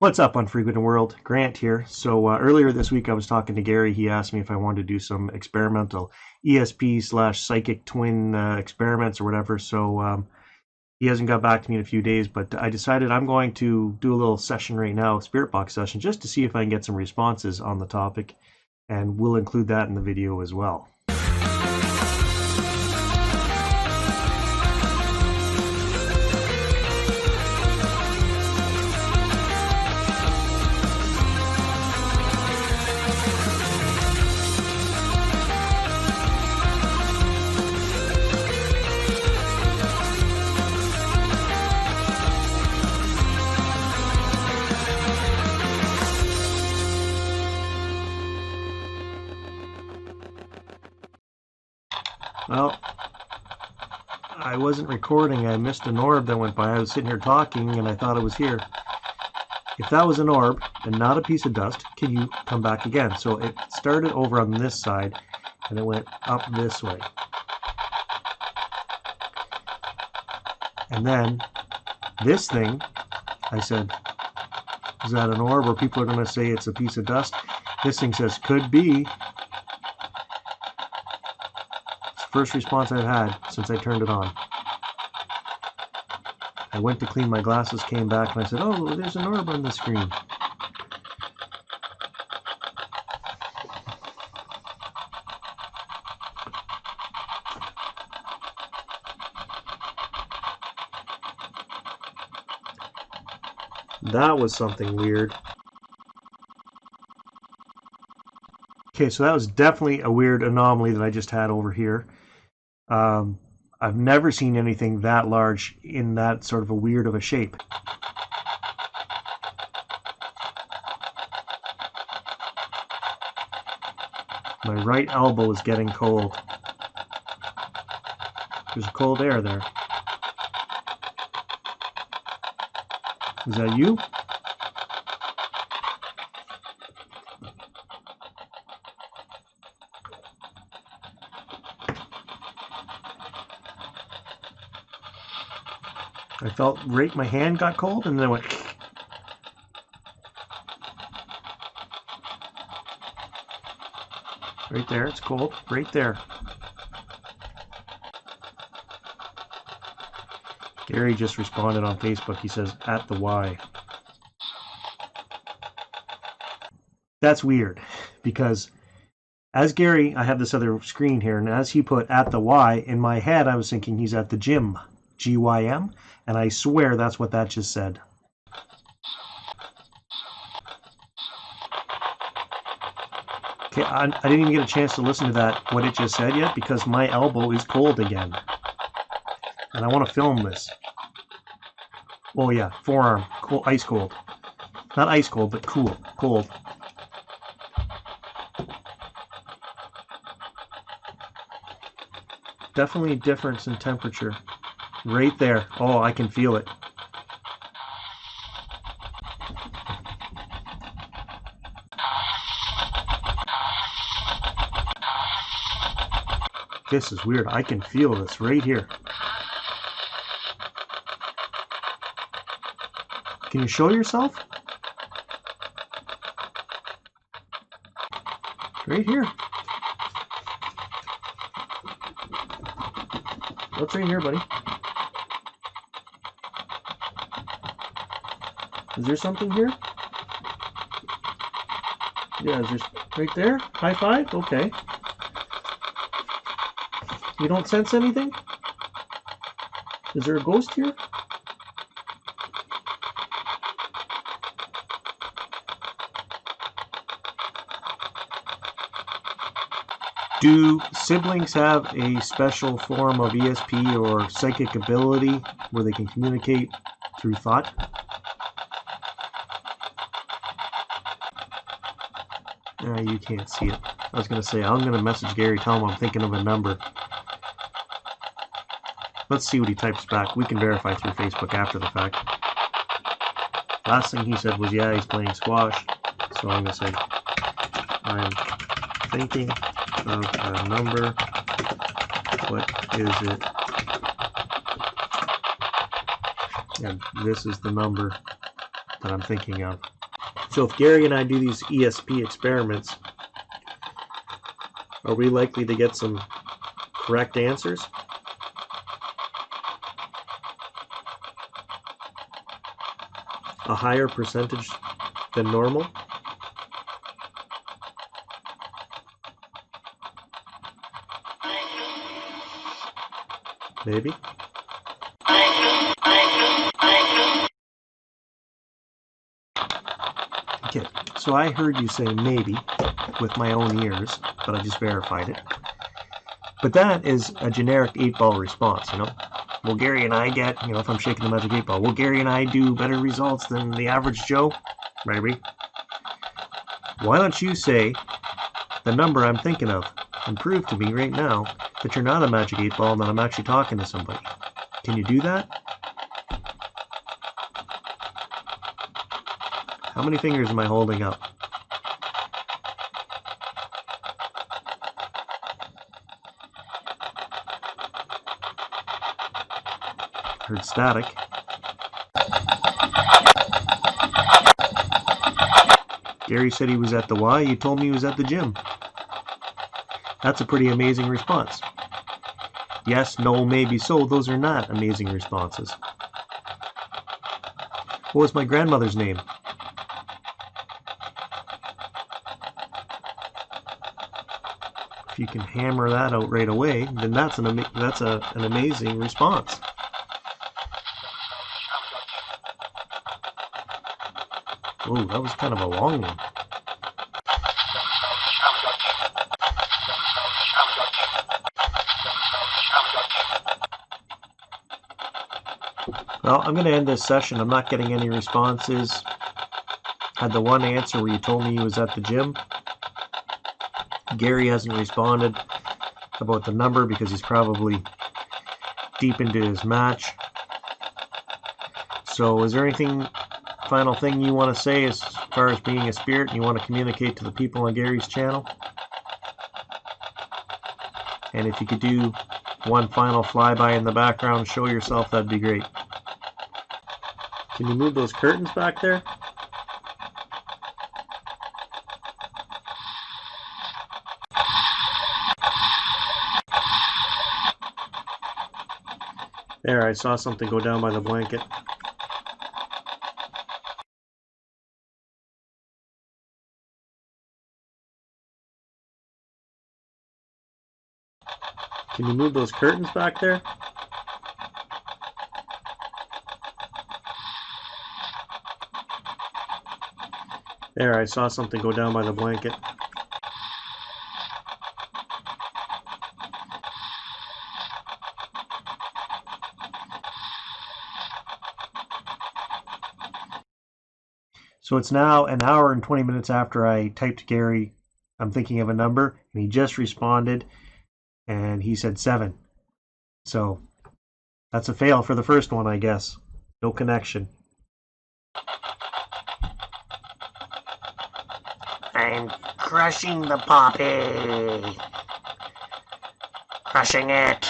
What's up, Unfrequented World? Grant here. So earlier this week I was talking to Gary. He asked me if I wanted to do some experimental ESP/psychic twin experiments or whatever. So he hasn't got back to me in a few days, but I decided I'm going to do a little session right now, spirit box session, just to see if I can get some responses on the topic, and we'll include that in the video as well. Well, I wasn't recording. I missed an orb that went by. I was sitting here talking and I thought it was here. If that was an orb and not a piece of dust, can you come back again? So it started over on this side and it went up this way. And then this thing, I said, is that an orb? Or people are going to say it's a piece of dust. This thing says, could be. First response I've had since I turned it on. I went to clean my glasses, came back, and I said, oh, there's an orb on the screen. That was something weird. Okay, so that was definitely a weird anomaly that I just had over here. I've never seen anything that large in that sort of a weird of a shape. My right elbow is getting cold. There's cold air there. Is that you? I felt right, my hand got cold and then I went. Right there, it's cold, right there. Gary just responded on Facebook. He says, at the Y. That's weird because as Gary, I have this other screen here, and as he put at the Y, in my head I was thinking he's at the gym. GYM, and I swear that's what that just said. Okay, I didn't even get a chance to listen to that, what it just said yet, because my elbow is cold again. And I want to film this. Oh yeah, forearm, cold, ice cold. Not ice cold, but cool, cold. Definitely a difference in temperature. Right there. Oh, I can feel it. This is weird. I can feel this right here. Can you show yourself? Right here. What's right here, buddy? Is there something here? Yeah, is there right there? High five? Okay. You don't sense anything? Is there a ghost here? Do siblings have a special form of ESP or psychic ability where they can communicate through thought? You can't see it. I was going to say, I'm going to message Gary, tell him I'm thinking of a number. Let's see what he types back. We can verify through Facebook after the fact. Last thing he said was, yeah, he's playing squash. So I'm going to say, I'm thinking of a number. What is it? And this is the number that I'm thinking of. So if Gary and I do these ESP experiments, are we likely to get some correct answers? A higher percentage than normal? Maybe. Okay, so I heard you say maybe with my own ears, but I just verified it. But that is a generic 8-ball response, you know? Will Gary and I get, if I'm shaking the magic 8 ball, will Gary and I do better results than the average Joe? Maybe. Why don't you say the number I'm thinking of and prove to me right now that you're not a magic 8 ball and that I'm actually talking to somebody? Can you do that? How many fingers am I holding up? Heard static. Gary said he was at the Y. You told me he was at the gym. That's a pretty amazing response. Yes, no, maybe so. Those are not amazing responses. What was my grandmother's name? If you can hammer that out right away, then that's an amazing response. Whoa, that was kind of a long one. Well, I'm going to end this session. I'm not getting any responses. Had the one answer where you told me he was at the gym. Gary hasn't responded about the number because he's probably deep into his match. So is there anything, final thing you want to say as far as being a spirit and you want to communicate to the people on Gary's channel? And if you could do one final flyby in the background, show yourself, that'd be great. Can you move those curtains back there? There, I saw something go down by the blanket. Can you move those curtains back there? There, I saw something go down by the blanket. So it's now an hour and 20 minutes after I typed Gary, I'm thinking of a number, and he just responded, and he said 7. So that's a fail for the first one, I guess. No connection. I'm crushing the poppy. Crushing it.